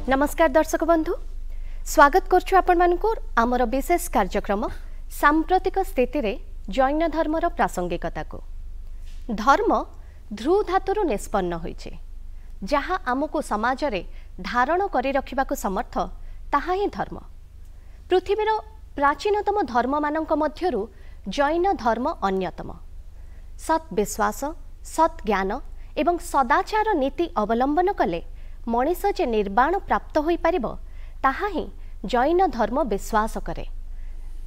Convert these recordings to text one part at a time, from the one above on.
नमस्कार दर्शक बंधु, स्वागत करछु आपण मानकु आमर विशेष कार्यक्रम सांप्रतिक स्थिति रे जैन धर्मर प्रासंगिकता को। धर्म ध्रुव धातुरु निष्पन्न होइछे, जहा आमको समाज रे धारण करि रखिबाकु समर्थ ताहा ही धर्म। पृथ्वीर प्राचीनतम धर्म मानक मध्यरु जैन धर्म अन्यतम। सत् विश्वास, सत् ज्ञान एवं सदाचार नीति अवलंबन कले मनीष जे निर्वाण प्राप्त होई परिबो ताहा ही जैन धर्म विश्वास करे।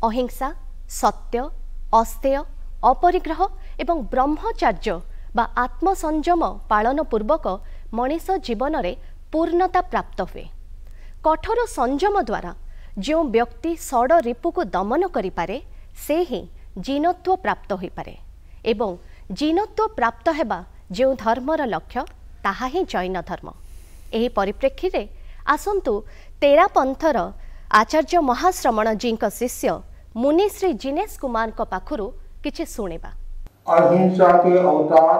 अहिंसा, सत्य, अस्तेय, अपरिग्रह एवं ब्रह्मचर्य बा आत्मसंयम पालन पूर्वक मनीष जीवन रे पूर्णता प्राप्त हुए। कठोर संयम द्वारा जो व्यक्ति षड रिपु को दमन करि पारे से ही जीनत्व प्राप्त होई पारे एवं जीनत्व प्राप्त हेबा जो धर्मर लक्ष्य ताहा ही जैन धर्म। एही परिप्रेक्षी रे आसंतु तेरा पंथर आचार्य महाश्रमण जी शिष्य मुनि श्री जिनेश कुमार को पाखुरु किछि सुनेबा। अहिंसा के अवतार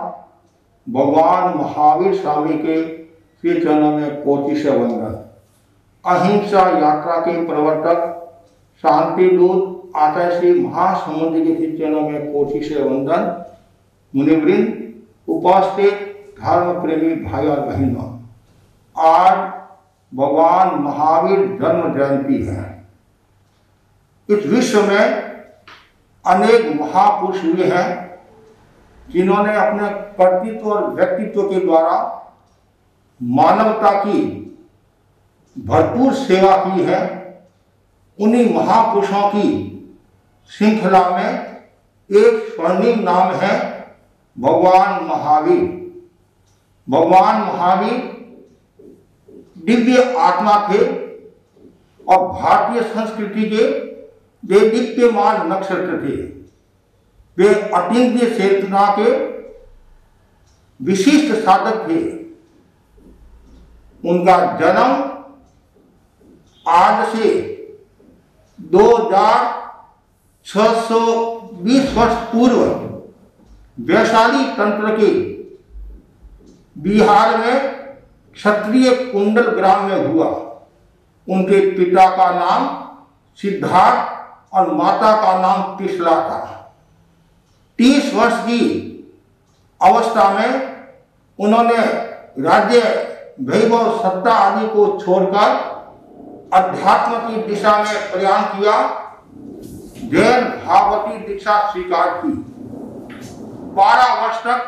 भगवान महावीर स्वामी के श्री चरणों में कोटि से वंदन। अहिंसा यात्रा के प्रवर्तक शांति दूत आचार्य श्री महासमुद्र के श्री चरणों में कोटि से वंदन। मुनिवृंद, उपस्थित धर्म प्रेमी भाई और बहनों, आज भगवान महावीर जन्म जयंती है। इस विश्व में अनेक महापुरुष हुए हैं जिन्होंने अपने कर्तृत्व और व्यक्तित्व के द्वारा मानवता की भरपूर सेवा की है। उन्हीं महापुरुषों की श्रृंखला में एक स्वर्णिम नाम है भगवान महावीर। भगवान महावीर दिव्य आत्मा थे और भारतीय संस्कृति के वे दीप्यमान नक्षत्र थे। वे अतीन्द्रिय चेतना के विशिष्ट साधक थे। उनका जन्म आज से 2620 वर्ष पूर्व वैशाली तंत्र के बिहार में क्षत्रिय कुंडल ग्राम में हुआ। उनके पिता का नाम सिद्धार्थ और माता का नाम त्रिशला था। 30 वर्ष की अवस्था में उन्होंने राज्य वैभव सत्ता आदि को छोड़कर अध्यात्म की दिशा में प्रयाण किया। जैन भागवती दीक्षा स्वीकार की। 12 वर्ष तक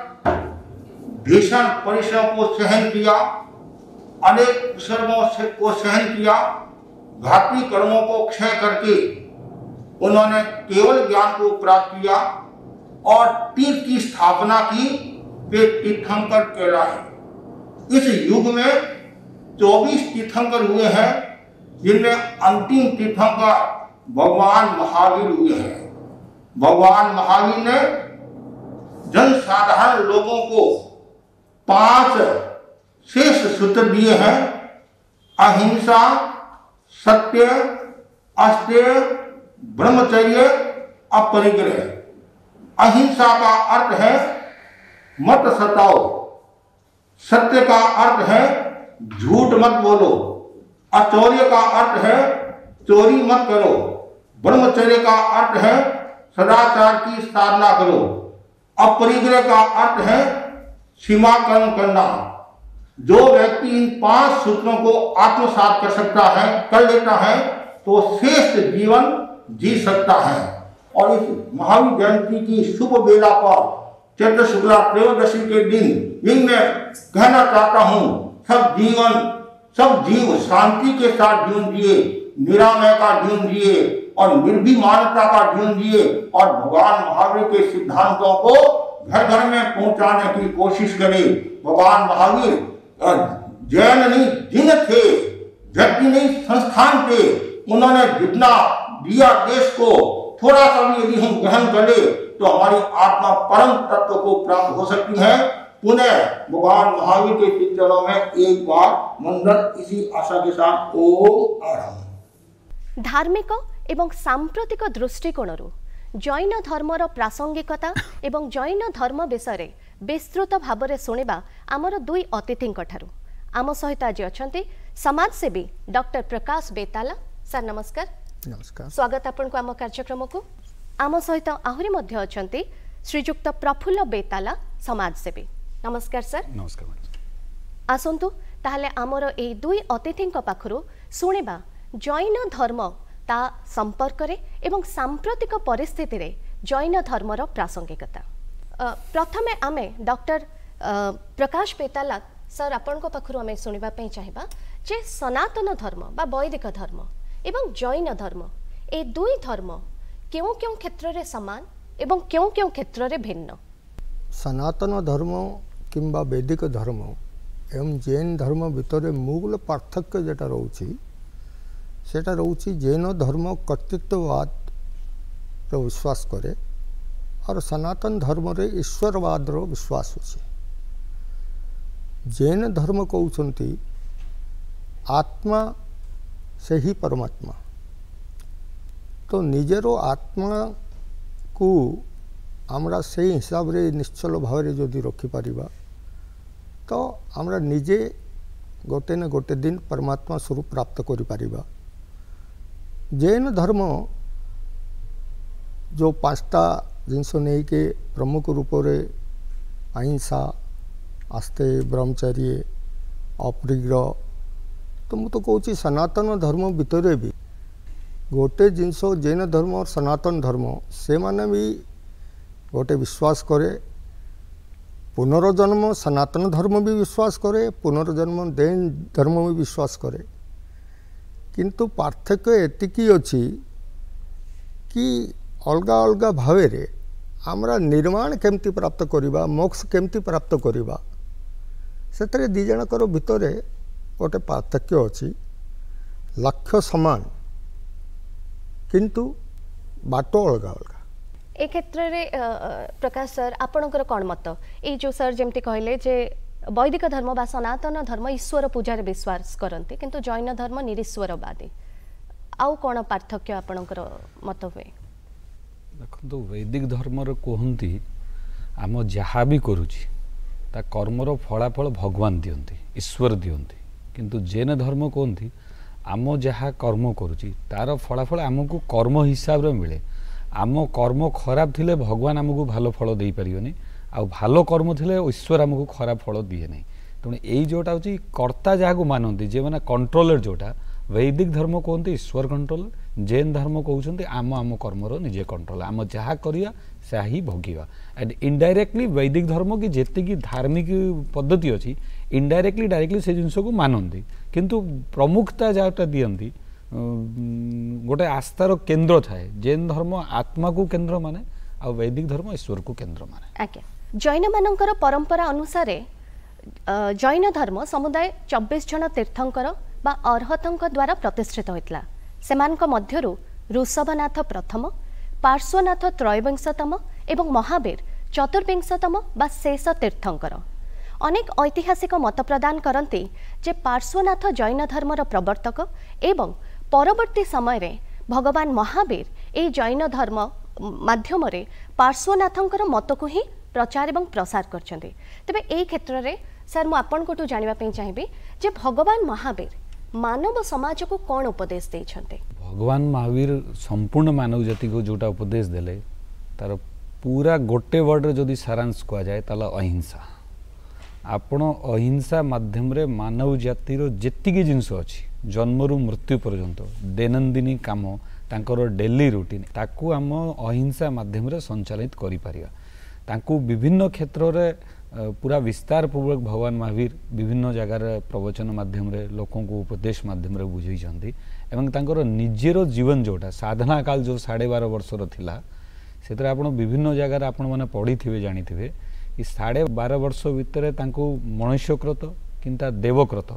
भीषण परिश्रम को सहन किया। अनेक कुसर्मों को सहन किया। घाती कर्मों को क्षय करके उन्होंने केवल ज्ञान को प्राप्त किया और तीर्थ की स्थापना की। वे तीर्थंकर कहलाए। इस युग में 24 तीर्थंकर हुए हैं, जिनमें अंतिम तीर्थंकर भगवान महावीर हुए हैं। भगवान महावीर ने जनसाधारण लोगों को 5 शेष सूत्र दिए हैं। अहिंसा, सत्य, अस्तेय, ब्रह्मचर्य, अपरिग्रह। अहिंसा का अर्थ है मत सताओ। सत्य का अर्थ है झूठ मत बोलो। अचौर्य का अर्थ है चोरी मत करो। ब्रह्मचर्य का अर्थ है सदाचार की साधना करो। अपरिग्रह का अर्थ है सीमा कर्म करना। जो व्यक्ति इन 5 सूत्रों को आत्मसात कर लेता है तो श्रेष्ठ जीवन जी सकता है। और इस महावीर जयंती की शुभ बेला पर चैत्र शुक्ला त्रयोदशी के दिन मैं कहना चाहता हूँ, सब जीव शांति के साथ जीवन जिए, निरामय का जीवन जिए और निर्भिमानता का जीवन जिए और भगवान महावीर के सिद्धांतों को घर घर में पहुंचाने की कोशिश करें। भगवान महावीर जैन नहीं जिन थे, व्यक्ति नहीं संस्थान थे। उन्होंने जितना दिया देश को, थोड़ा सा भी यदि हम ग्रहण करें तो हमारी आत्मा परम तत्व को प्राप्त हो सकती है। पुनः भगवान महावीर के चरणों में एक बार वंदन। इसी आशा के साथ ओम आरंभ। धार्मिक एवं सांप्रतिक दृष्टिकोणरू जैन धर्मर प्रासंगिकता एवं जैन धर्म विषय विस्तृत भाव में शुणा आमर 2 अतिथि ठारू। आम सहित आज अच्छा समाजसेवी डॉक्टर प्रकाश बेताला। सर नमस्कार। नमस्कार, स्वागत आपको आम कार्यक्रम को। आम सहित आहरी मध्य अच्छा श्रीजुक्त प्रफुल्ल बेताला समाजसेवी। नमस्कार सर। नमस्कार। आसतु ताहले आमर ए दुई अतिथि पाखु शुणा जैन धर्म ता संपर्क रे एवं सांप्रतिक परिस्थिति रे जैन धर्मर प्रासंगिकता। प्रथमे आमे डॉक्टर प्रकाश बेताला सर आपण पाखु आमे शुणा चाहिए जे सनातन धर्म बा वैदिक धर्म एवं जैन धर्म ए दुई धर्म क्यों क्यों क्षेत्र रे समान एवं क्यों क्यों क्षेत्र रे भिन्न। सनातन धर्म किंबा वैदिक धर्म एवं जैन धर्म भितर मूल पार्थक्य जेटा रोची सेटा रोची जैन धर्म कर्तृत्ववाद रो विश्वास करे और सनातन धर्म रे ईश्वरवाद रो विश्वास अच्छे। जैन धर्म कहते आत्मा से ही परमात्मा, तो निजेर आत्मा को आमरा से हिसाब रे निश्चल भाव रे जदि रखिपर तो आमरा निजे गोटे न गोटे दिन परमात्मा स्वरूप प्राप्त करिपारिबा। जैन धर्म जो पांचटा जिनस नहीं के प्रमुख रूप से अहिंसा, आस्ते, ब्रह्मचर्य, अपरिग्रह, तो मुझे तो कहूँ सनातन धर्म भितर भी गोटे जिनस जैन धर्म और सनातन धर्म से माने भी गोटे विश्वास करे पुनर्जन्म, सनातन धर्म भी विश्वास करे पुनर्जन्म जैन धर्म भी विश्वास करे, किंतु पार्थक्य एतिकी अछि कि अलगा अलगा भावे रे हमरा निर्माण केमती प्राप्त करिबा, मोक्ष केमती प्राप्त करिबा, सेतरे दी जनकर भितरे गोटे पार्थक्य अछि। लक्ष्य समान किंतु बाट अलगा अलगा। ए क्षेत्र रे प्रकाश सर आपणकर कौन मत ये जो सर जमती कहले जे वैदिक धर्म बा सनातन धर्म ईश्वर पूजा रे विश्वास करते किंतु जैन धर्म निरीश्वरवादी, आउ कौन पार्थक्य आपणकर मत हुए? देखो वैदिक धर्म कहती आम जहाँ भी करुची ता कर्मर फलाफल भगवान दियंती, ईश्वर दियंती, किंतु जैन धर्म कहती आम जहाँ कर्म करुची तार फलाफल आमको कर्म हिसाब रे मिले। आम कर्म खराब थिले भगवान आमको भलो फल दे पारिबनी, आ भालो कर्म थिले ईश्वर आमको खराब फल दिए नहीं। तेणु यही जोटा हूँ कर्ता जहाँ को मानती जे मैंने कंट्रोलर जोटा वैदिक धर्म कहते ईश्वर कंट्रोल, जैन धर्म कहते आम आम कर्मर निजे कंट्रोल, आम जहाँ करिया से ही भोगिवा। एंड इनडायरेक्टली वैदिक धर्म की जेतिकी धार्मिक पद्धति अच्छी इनडायरेक्टली डायरेक्टली से जिनस को मानती, किंतु प्रमुखता जहाँटा दियंती गोटे आस्थार केन्द्र थाए। जैन धर्म आत्मा को केन्द्र माने आ वैदिक धर्म ईश्वर को केन्द्र माने। आज्ञा जैन मानकर परंपरा अनुसार जैन धर्म समुदाय 24 जन तीर्थंकर बा अर्हतंक द्वारा प्रतिष्ठित होइतला। सेमानक मध्यरु ऋषभनाथ प्रथम, पार्श्वनाथ त्रयोविंशतम एवं महावीर चतुर्विंशतम बा शेष तीर्थंकर। अनेक ऐतिहासिक मत प्रदान करती जे पार्श्वनाथ जैन धर्मर प्रवर्तक एवं परवर्ती समय रे भगवान महावीर ए जैन धर्म माध्यम रे पार्श्वनाथंकर मत को ही प्रचार एवं प्रसार करछन्ते। तबे ए क्षेत्र रे सर मु आपन कोटू जानिबा पई चाहिबी जे भगवान महावीर मानव समाज को कौन उपदेश देछन्ते? भगवान महावीर संपूर्ण मानव जाति को जोटा उपदेश देले तार पूरा गोटे वर्ड रे जदि सारांश कह जाए ताला अहिंसा। आपण अहिंसा माध्यम रे मानव जातिर जेतिकी जिनस अछि जन्मरु मृत्यु पर्यंत दैनंदिनी काम तांकर डेली रूटीन ताकू आम अहिंसा माध्यम रे संचालित करि पारिया। तांकू विभिन्न क्षेत्र रे पूरा विस्तार पूर्वक भगवान महावीर विभिन्न जगार प्रवचन माध्यम रे लोकों को उपदेश माध्यम रे बुझाई एवं तांकर निजेर जीवन जोटा साधना काल जो 12.5 वर्षर थिला सेतरे आपण विभिन्न जगार आपण माने पढ़ी थिबे जानि थिबे कि 12.5 वर्ष भितर तांको मनुष्यकृत किंता देवकृत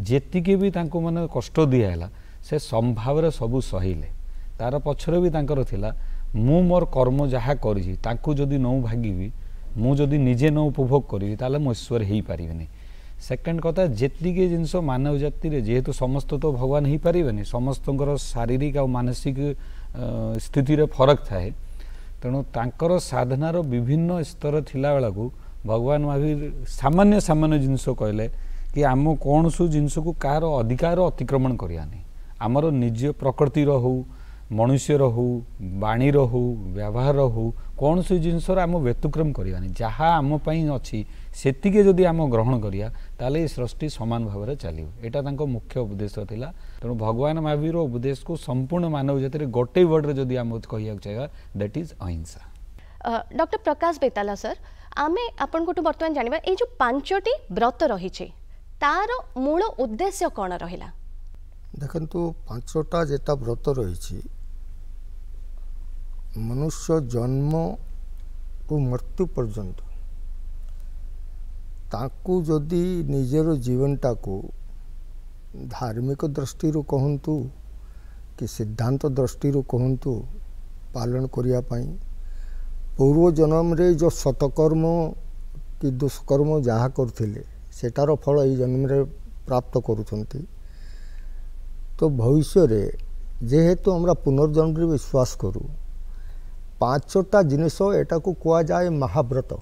जेतिके भी तांको माने कष्ट दिया हैला से संभाव रे सबु सहिले। तार पछरे भी तांकर थिला मु मोर कर्म जहा करिछि तांको जदि नौ भागीबी मु जदि निजे न उपभोग करी ताले मो ईश्वर हेई पारिबेनी। सेकेंड कथा जेतिके जिनस मानव जाति रे जेहेतु समस्त तो भगवान हेई पारिबेनी समस्तंकर शारीरिक और मानसिक स्थिति रे फरक थाए तेणु तांकर साधनार विभिन्न स्तर थिला बेला को भगवान महावीर सामान्य सामान्य जिनस कहले कि आम कौन सब जिनस को कार अधिकार अतिक्रमण करानी आमर निज प्रकृतिर हो मनुष्यर हो बाणीर हो व्यवहार हो कौन सी जिनसर आम व्यतिक्रम करानी जहाँ आम अच्छी सेतिके जदि आम ग्रहण करिया ताले ये सृष्टि समान भाव में चलो यहाँ मुख्य उपदेश थिला तेणु भगवान महावीर उपदेश को संपूर्ण मानव जाति रे गोटे वर्ड रे जदि आम कहिया चाहिए दैट इज अहिंसा। डॉक्टर प्रकाश बेताला सर आमे आपन को वर्तमान जानिबा ए जो पांचटी व्रत रही छे तार मूल उद्देश्य कौन रहिला? देखंतु पांचटा जेटा व्रत रही मनुष्य जन्म को मृत्यु पर्यंत ताकू जदि निजर जीवनटा को धार्मिक दृष्टि कहतु कि सिद्धांत दृष्टि कहतु पालन करिया पाई पूर्व जन्म रे जो सतकर्म कि दुष्कर्म जहाँ करथिले सेटार फल ये जन्म रे प्राप्त करुछंती तो भविष्य रे जेहेतु हमरा पुनर्जन्म रे विश्वास करू पांचटा जिनिस एटा को कुआ जाए महाव्रत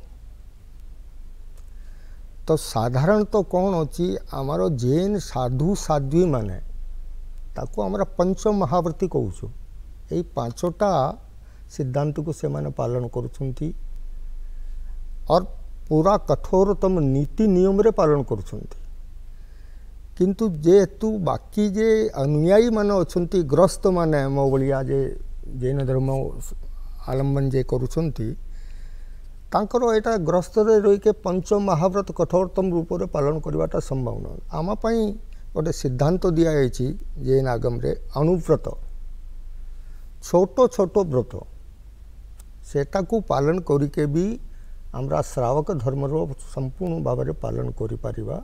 तो साधारणतः कौन अच्छी आमर जैन साधु साध्वी माने ताको हमरा पंच महाव्रती कहूँ यही पांचटा सिद्धांत को से माने पालन करुछंती और पूरा कठोरतम नीति नियम रे पालन करुछंती किंतु जेहेतु बाकी जे अनुयायी माने अछंती ग्रस्त माने मो भलिया जे जैन धर्म आलम्बन जे करुछंती तांकर एटा ग्रस्त रे रही के पंच महाव्रत कठोरतम रूप रे पालन करवाटा संभव न आमा पई गोटे सिद्धांत दिया जायछि जैन आगम रे अनुव्रत छोटो छोटो व्रत सेटा को पालन करिके भी हमरा श्रावक धर्म रो संपूर्ण भाव रे पालन करि परिबा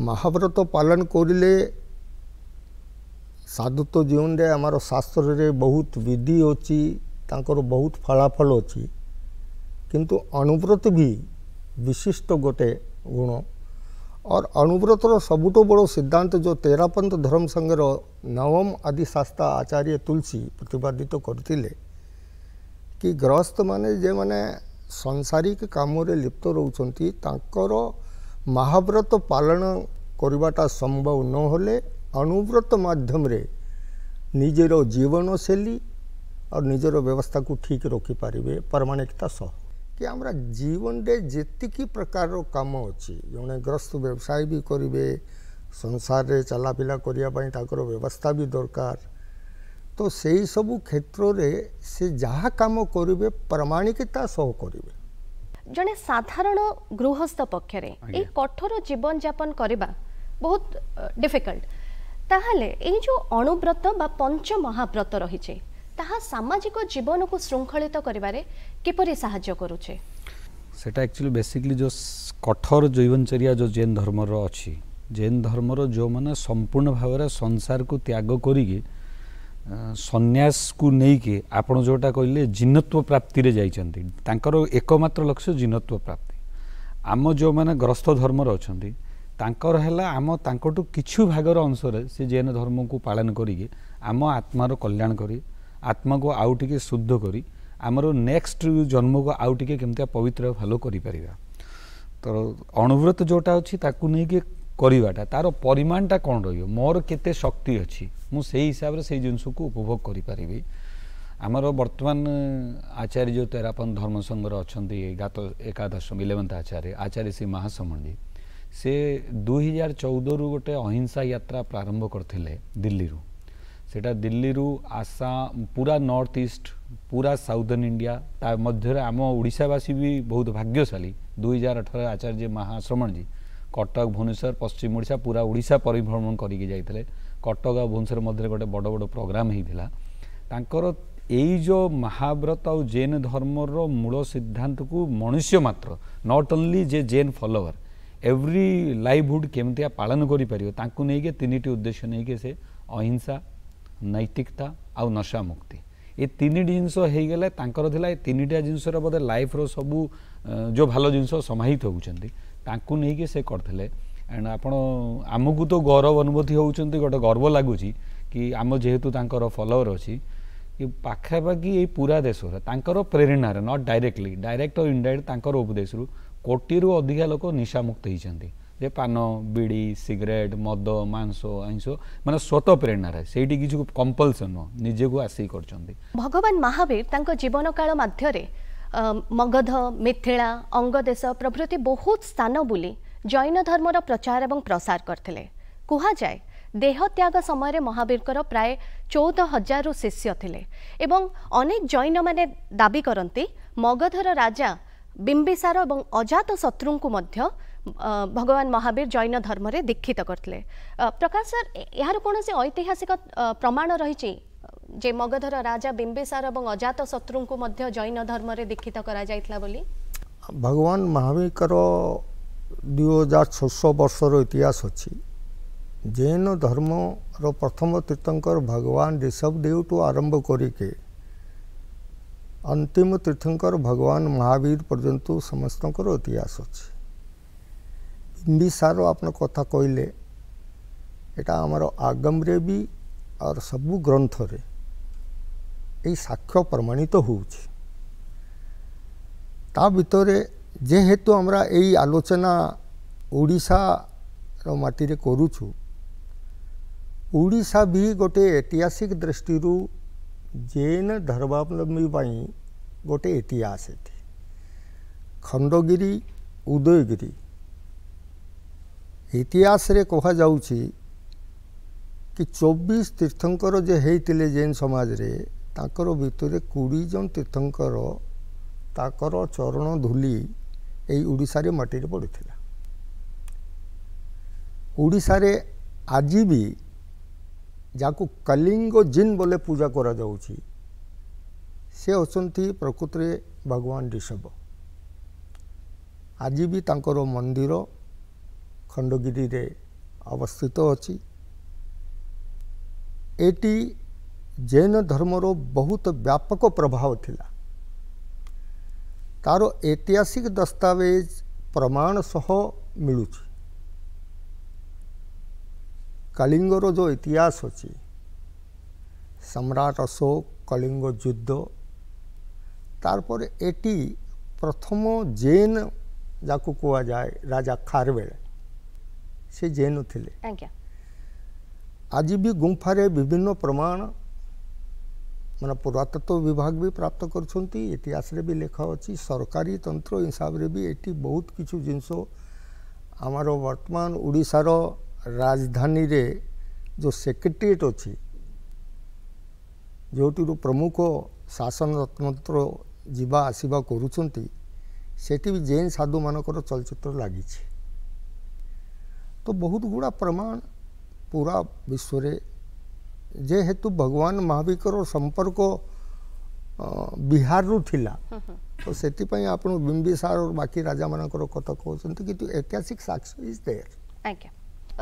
महाव्रत पालन करिले साधुत्व जीवन रे हमारो शास्त्र रे बहुत विधि होची तांकर बहुत फलाफल होची किंतु अनुव्रत भी विशिष्ट गोटे गुण और अनुव्रतर सबुतो बड़ो सिद्धांत जो तेरापंथ धर्म संघर नवम आदि शास्त्रा आचार्य तुलसी प्रतिपादित तो करथिले कि गृहस्थ माने जे माने सांसारिक काम रे लिप्त रहउछंती तांकर महाव्रत पालन करवाटा संभव न होले अनुव्रत माध्यम रे निजर जीवन शैली और निजर व्यवस्था को ठीक रखी पारिबे प्रामाणिकता सह कि हमरा जीवन रे जेतिकी प्रकार काम अच्छी जने ग्रस्त व्यवसाय भी करिवे संसार रे चलापिला करिया पई ताकर व्यवस्था भी दरकार तो सेही सबु क्षेत्र रे से जहाँ काम करिवे प्रामाणिकता सह करिवे जने साधारण गृहस्थ पक्षरे ए कठोर जीवन यापन करबा बहुत डिफिकल्ट ताहले ए जो अणुव्रत बा पंच महाव्रत रहिছে ताहा सामाजिक जीवन को श्रृंखलित करिबारे किपरि सहाय्य करूछे सेटा एक्चुअली बेसिकली जो कठोर जीवनचर्या जो जैन धर्म रो अछि जैन धर्म रो जो माने संपूर्ण भाव रे संसार को त्याग करिके सन्यास को नहीं के आपण जोटा कहले जिनत्व प्राप्ति रे जाइचंती तांकर एकमात्र लक्ष्य जिनत्व प्राप्ति आम जो माने ग्रस्त धर्म रो अछंती तांकर हैला आम तांकटू किछु भागर अंश रे से जैन धर्म को पालन करिके आम आत्मार कल्याण करी आत्मा को आउ टिके शुद्ध करी आमर नेक्स्ट जन्म को आउ टिके केमतिया पवित्र भालो करि परिबा तो अणुव्रत जोटा अछि ताकू नै के करिवाटा तार परिमाणटा कोन रहियो मोर केते शक्ति अछि मु सेही हिसाब रे सेही जिंस को उपभोग करि परिबी आमर वर्तमान आचार्य जो तेरापन धर्म संघर अछंती गात एकादश 11th आचार्य श्री महासमण जी से 2014 रु गोटे अहिंसा यात्रा प्रारंभ करथिले दिल्ली रु सेटा दिल्ली रु आसाम पूरा नॉर्थ ईस्ट पूरा साउदर्न इंडिया ता मध्य आम ओडिशावासी भी बहुत भाग्यशाली 2018 आचार्य महाश्रमण जी कटक भुवनेश्वर पश्चिम ओडिशा पूरा ओडिशा परिभ्रमण करिके जाइतले कटक और भुवनेश्वर मध्य गोटे बड़ बड़ प्रोग्राम होइथिला तांकर एई जो महाव्रत और जैन धर्म रो मूल सिद्धांत को मनुष्य मात्र नॉट ओनली जे जैन फॉलोअर एवरी लाइवहुड केमतिया पालन करि परियो तांकु नै के तीनिटी उद्देश्य नै के से अहिंसा नैतिकता आउ नशा मुक्ति ये तीन जिनस हो गले तांकर थिला ए तीनिटा जिनस रो बदे लाइफ रो सबु जो भालो जिनस समाहित होउचंती तांकु नै के से करथिले एंड आपण आमकु तो गौरव अनुभूति होउचंती गोटे गर्व लागुची कि आम जेहेतु तांकर फॉलोअर अछि कि पाखापाखि ये पूरा देश तांकर प्रेरणा नॉट डायरेक्टली डायरेक्ट और इनडायरेक्ट तांकर उपदेश रु कोटी रु अधिका लोक निशा मुक्त होइचंती जे पान बीड़ी सिगरेट मद मांस आइंस माने स्वतः प्रेरणा से किसी कंपलसन नुह निजे को आसिक कर भगवान महावीर तांको जीवन काल मध्यरे मगध मिथिला अंगदेश प्रभृति बहुत स्थान बुली जैन धर्मर प्रचार एवं प्रसार करथिले। कुहा जाए देहत्याग समय महावीरकर प्राय 14,000 शिष्य थिले एवं अनेक जैन माने दाबी करती मगधर राजा बिंबिसार एवं अजात शत्रु को मध्य भगवान महावीर जैन धर्म रे दीक्षित करथिले। प्रकाश सर यार कौन से ऐतिहासिक प्रमाण रही जे मगधर राजा बिंबिसार एवं अजात शत्रु को मध्य जैन धर्म रे दीक्षित करा जाइतला बोली? भगवान महावीर 2600 वर्षर इतिहास अच्छी। जैन धर्म रो प्रथम तीर्थंकर भगवान ऋषभदेव टू आरंभ करके अंतिम तीर्थंकर भगवान महावीर पर्यंत समस्त इतिहास अच्छी। बिंबिसार आपन कथा कहले एटा आमर आगम रे भी और सबू ग्रंथ रे यही साक्ष्य प्रमाणित होउछि। ता भितरे जेहेतु हमरा यही आलोचना ओडिशा रो माटी रे करूछु, ओडिशा भी गोटे ऐतिहासिक दृष्टि जैन धर्मावलंबी पाई गोटे इतिहास है। खंडगिरी उदयगिरी इतिहास रे कहा जाउछि कि 24 तीर्थंकर जे हेइतिले जैन समाज रे ताकर भितरे 20 जन तीर्थंकर ताकर चरण धूली एई ओडिशा रे माटी रे पड़िथिला। ओडिशा रे आज भी जाकु कलिंग जिन बोले पूजा करा जाउछि से अछंती प्रकृत रे भगवान ऋषभ। आज भी तांकर मंदिर खंडगिरी रे अवस्थित अछि। एटी जैन धर्मर बहुत व्यापक प्रभाव थिला। तार ऐतिहासिक दस्तावेज प्रमाण सह मिलुछि। कलिंगर जो इतिहास अच्छी सम्राट अशोक कलिंग युद्ध तारपर एटी प्रथम जैन जाकु कुआ जाए राजा खारवेल से जैन थिले। आज भी गुंफारे विभिन्न प्रमाण माने पुरातत्व विभाग भी प्राप्त करछंती। इतिहास रे भी लेखा अच्छी। सरकारी तंत्र हिसाब रे भी एटी बहुत किछु जिनस आमार वर्तमान ओडिशार राजधानी रे जो सेक्रेटेरिएट अच्छी जोटी प्रमुख शासन तंत्र जीवा आसीबा करूछंती सेठी भी जैन साधु मानकर चलचित्र लगी। तो बहुत गुड़ा प्रमाण पूरा विश्व रे जेहेतु भगवान महावीर संपर्क बिहार रु थिला तो सेति पई आपण बिंबिसार और बाकी राजा मानकर कथा कहउछंती कि ऐतिहासिक साक्ष्य इज देयर। आज्ञा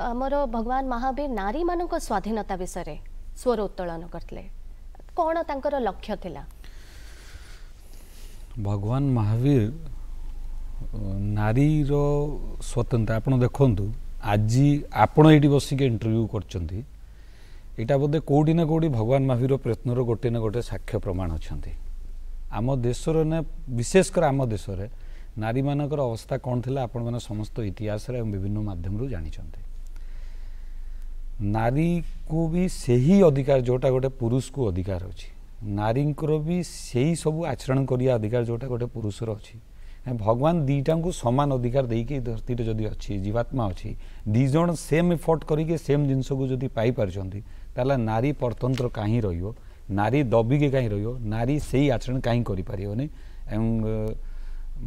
हमर भगवान महावीर नारी मानक स्वाधीनता विषय स्वर उत्तोलन करथिले। कौन तांकर लक्ष्य थिला? भगवान महावीर नारी रो स्वतंत्रता आपण देखंतु आज आपण एटी बसिक इंटरव्यू करचंती एटा बोधे कोडी ना कोडी भगवान महावीर प्रयत्न रो गोटे ना गोटे साक्ष्य प्रमाण अछंती। आम देशर ने विशेषकर आम देश रे नारी मानकर अवस्था कौन थिला आपण माने समस्त इतिहास रे विभिन्न माध्यम रु जानि छंती। नारी को भी सही अधिकार जोटा गोटे पुरुष को अधिकार अछि। नारी को भी सही सब आचरण करिया अधिकार जोटा गोटे पुरुष रो अछि। भगवान दीटा को समान अधिकार देके धरती रे जदी अछि जीवात्मा अछि दी जण सेम एफर्ट करिके सेम जिंस को जदी पाई परचंती ताला नारी परतंत्र काहे रहियो, नारी दबी के काहे रहियो, नारी सही आचरण काहे करि परियोनी। एवं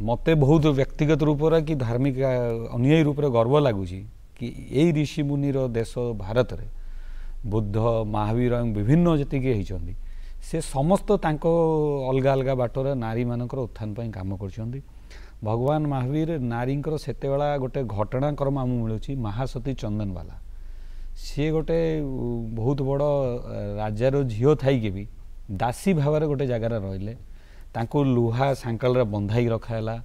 मते बहुत व्यक्तिगत रूप रे कि धार्मिक अनुयायी रूप रे गर्व लागुची कि यही ऋषि मुनिर देश भारत रे बुद्ध महावीर विभिन्न जतिके होइछंती से समस्त तांको अलगा अलगा बाटर नारी मानकर उत्थान पई काम करछंती। भगवान महावीर नारी सेते बेला गोटे घटनाक्रम आम मिलूँ महासती चंदनवाला सी गोटे बहुत बड़ राजार झील थी भी दासी भाव गोटे जगार रहिले तांको लुहा सांकल बंधाई रखाला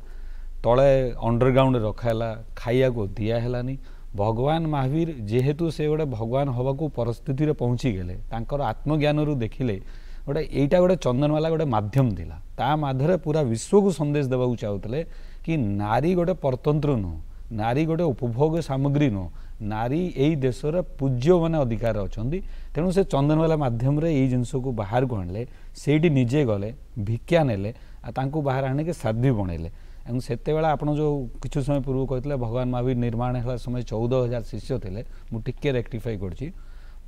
तले अंडरग्राउंड रखाला खाइया को दिया हेलानी। भगवान महावीर जेहेतु से गोटे भगवान हवा को परिस्थिति रे पहुँची गले तांकर आत्मज्ञान रु देखिले गोटे एटा गोटे चंदनवाला गोटे माध्यम थिला ता माध्यम पूरा विश्व को संदेश देवा चाहूले कि नारी गोटे परतंत्र नुह नारी गोटे उपभोग सामग्री नुह नारी यही देश पूज्य माने अधिकार अच्छा तेणु से चंदनवाला माध्यम रे यही जिनस को बाहर को आणले से निजे गले भिक्षा नेले बाहर आने साध्वी बनइले एवं से आप जो किछु समय पूर्व कहते भगवान महावीर निर्माण है समय 14,000 शिष्य थे मुझे रेक्टिफाई कर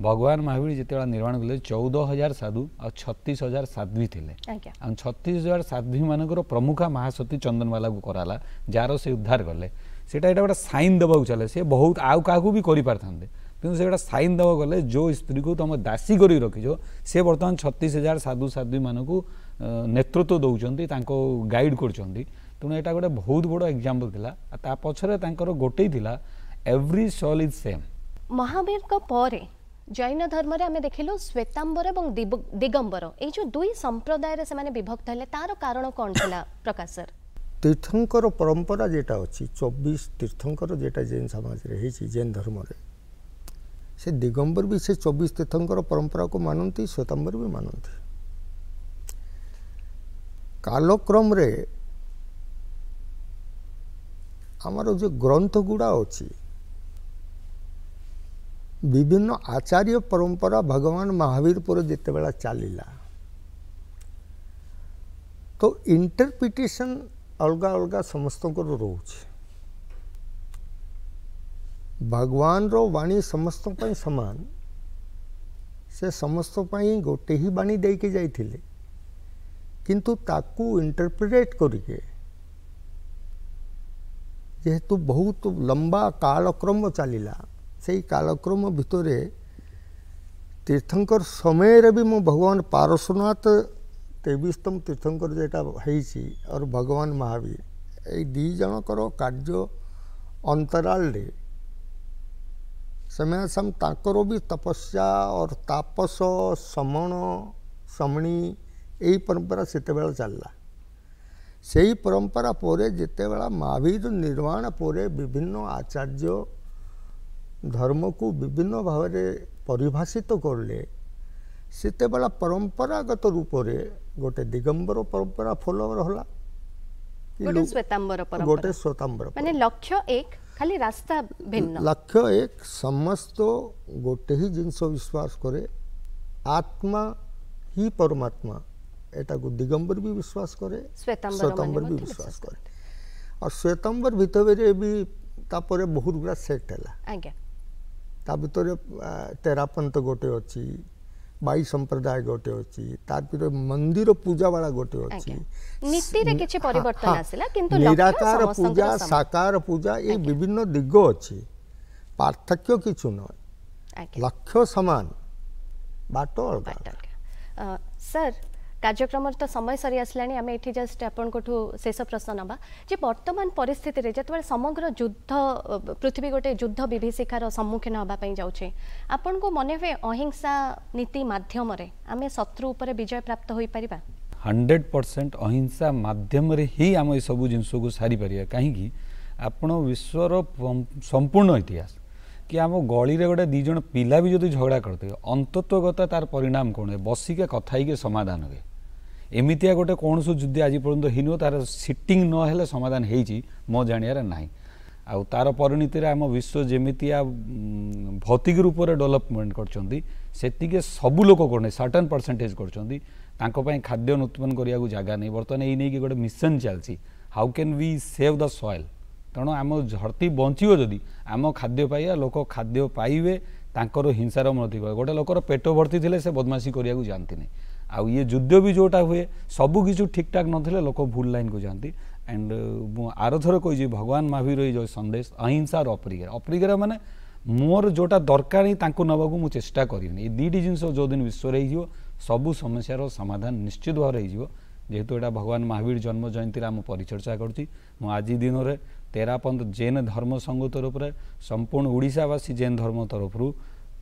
भगवान महावीर जिते निर्माण कले 14,000 साधु और 36,000 साध्वी थे 36,000 साध्वी मानकर प्रमुखा महासती चंदनवाला को कराला जार से उद्धार कले सेटा गोटे साइन देवा चले सी बहुत आउ क्या भी करें कि से साइन देवा गले जो स्त्री को तुम दासी कर रखीच सी बर्तमान 36,000 साधु साध्वी मान को नेतृत्व दौरान गाइड कर तेणु यहाँ गोटे बहुत बड़ एग्जाम्पल था पछरे गोटे थिला every soul is same. Mahavir को परे जैन धर्म रे आमे देखिलु श्वेतांबर एवं दिगंबर ए जो दुई संप्रदाय रे से विभक्त हेले तार कारण कौन थिला प्रकाश सर? तीर्थंकर परंपरा जेटा अच्छी 24 तीर्थंकर जेटा जैन समाज रे हेची जैन धर्म रे से दिगंबर भी से 24 तीर्थंकर परंपरा को मानती श्वेतांबर भी मानती। कालक्रम रे आमर जो ग्रंथ गुड़ा अच्छी विभिन्न आचार्य परंपरा भगवान महावीर पर जिते बेला चलला तो इंटरप्रिटेशन अलग अलग समस्त रोच भगवान रो वाणी समस्त समान से समस्त गोटे ही वाणी दे के जाइथिले किंतु ताकू इंटरप्रिटेट करके जेहेतु बहुत लंबा कालक्रम चलला से कालक्रम भितर तीर्थंकर समय रे भी मो भगवान पारशुनाथ 23तम तीर्थंकर जेटा है और भगवान महावीर ये दी जनकर कार्य अंतराल रे समय सम ताकर भी तपस्या और तापस समण समणी यही परंपरा सेते बेला चलला से ही परंपरा पर जिते बेला महावीर निर्माण पर विभिन्न आचार्य धर्म को विभिन्न भाव में परिभाषित करले सेते बेला परंपरागत रूप रे गोटे दिगंबर परंपरा फॉलो रहला गोटे श्वेतांबर परंपरा गोटे श्वेतांबर माने लक्ष्य एक खाली रास्ता भिन्न लक्ष्य एक समस्त गोटे ही जिनस विश्वास करे आत्मा ही परमात्मा एटा को दिगंबर भी विश्वास करे श्वेतांबर भी विश्वास करे और श्वेतांबर भितर भी तापर बहुत गुड़ा सेट है आज्ञा ता भितर तेरापंथ गोटे अच्छी 22 संप्रदाय गोटे अच्छी तार मंदिर पूजा वाला गोटे अच्छी नीति रे किछि परिवर्तन आसिला किंतु निराकार पूजा साकार पूजा ये विभिन्न दिग अच्छी पार्थक्य किछु न लक्ष्य समान बाटो अलग। सर कार्यक्रम तो समय सरी आसलानी आम ये जस्ट आपण शेष प्रश्न नवा जे वर्तमान परिस्थिति रे जतबे समग्र युद्ध पृथ्वी गोटे युद्ध विभीषिकार सम्मुखीन होगापी जाऊे आपण को मन हुए अहिंसा नीति माध्यम रे आम शत्रु उपर विजय प्राप्त हो पारिबा 100% अहिंसा माध्यम रे ही आम ये सब जिनस को सारी पारिबा कहीं आपण विश्वर संपूर्ण इतिहास कि आम गली रे गोटे दी जन पिला भी जदि झगड़ा करते अंतत्वगत तार परिणाम कौन है बसिके कथा ही समाधान हुए एमितिया गोटे कौन सो युद्ध आज पर्यंत हिनो तार सिटिंग न हेले समाधान होईची मो जानियार नाही आउ तार परिणति आम विश्व जेमितिया भौतिक रूप से डेवलपमेंट करछंती सेतिके सबु लोक करने सर्टेन परसेंटेज करछंती तांको पई खाद्य उत्पन्न करिया को जागा नहीं बर्तमान एई नहीं कि गोटे मिशन चलसी how can we save the soil तेणु आम धरती बंचो जदि आम खाद्य पाइबा लोक खाद्य पाइबे तांकर हिंसार मृत्यु गोटे लोकर पेट भर्ती थे से बदमाशी करिया को जानती नहीं आउ ये युद्ध भी जोटा हुए सबू किछु ठीक ठाक नथिले लोक भूल लाइन को जानती एंड आरथर कही भगवान महावीर जो संदेश अहिंसा और अपरिग्रह माने मोर जोटा दरकार ही तांको नबाकू मु चेष्टा करिनी दीटी जिनस जो दिन विश्व रे सबू समस्यार समाधान निश्चित भाव रे जेहेतु एटा भगवान महावीर जन्म जयंती आम परिचर्चा करुँची आज दिन में तेरापंथ जैन धर्म संघ तरफ संपूर्ण ओडिशावासी जैन धर्म तरफ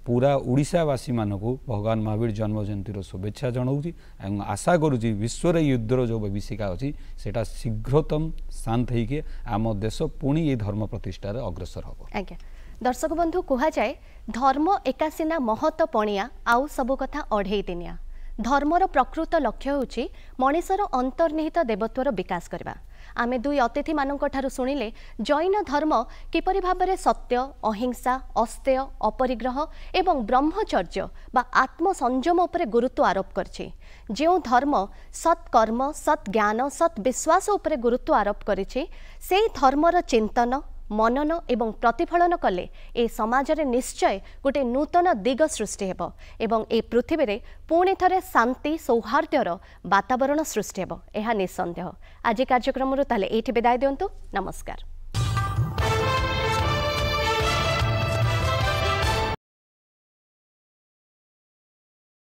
पूरा ओडिशावासी मानक भगवान महावीर जन्म जयंती शुभेच्छा जनाऊँगी और आशा करुँची विश्व युद्धर जो विभीषिका अच्छी सेटा शीघ्रतम शांत होइके आम देश पुणी ये धर्म प्रतिष्ठार अग्रसर हम। आज्ञा दर्शक बंधु कह जाए धर्म एका सिना महत पणिया आउ सबु कथा अढ़ई दिनिया धर्मर प्रकृत लक्ष्य होछि मनिषर अंतर्निहित देवत्वर विकास करबा। आमे दुई अतिथि मानू शुणिले जैन धर्म किपरि भाबरे सत्य, अहिंसा, अस्तेय, अपरिग्रह एवं ब्रह्मचर्य बा आत्मसंयम उपरे गुरुत्व आरोप करछि। जो धर्म सत्कर्म, सत्ज्ञान, सत्विश्वास उपरे गुरुत्व आरोप करिछि से धर्मर चिंतन, मनन एवं प्रतिफलन कले ए समाज रे निश्चय गोटे नूतन दिग सृष्टि हेबो एवं ए पृथ्वी रे पुणी थरे शांति सौहार्द्यर वातावरण सृष्टि हेबो। एहा निसंदेह। आज कार्यक्रम ताले एठी विदाय दियंतु। नमस्कार।